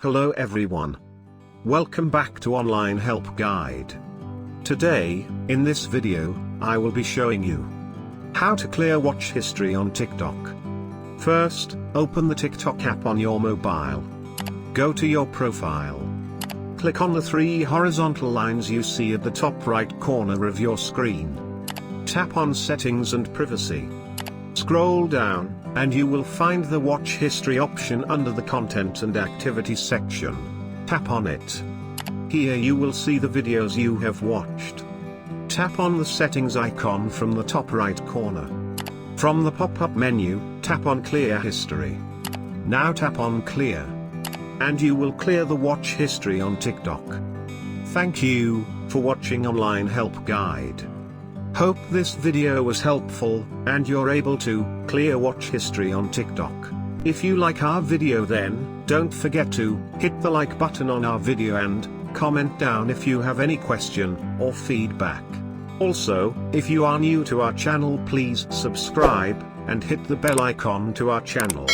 Hello everyone. Welcome back to Online Help Guide. Today, in this video, I will be showing you how to clear watch history on TikTok. First, open the TikTok app on your mobile. Go to your profile. Click on the three horizontal lines you see at the top right corner of your screen. Tap on Settings and Privacy. Scroll down, and you will find the Watch History option under the Content and Activities section. Tap on it. Here you will see the videos you have watched. Tap on the Settings icon from the top right corner. From the pop-up menu, tap on Clear History. Now tap on Clear. And you will clear the watch history on TikTok. Thank you for watching Online Help Guide. Hope this video was helpful, and you're able to clear watch history on TikTok. If you like our video, then don't forget to hit the like button on our video and comment down if you have any question or feedback. Also, if you are new to our channel, please subscribe and hit the bell icon to our channel.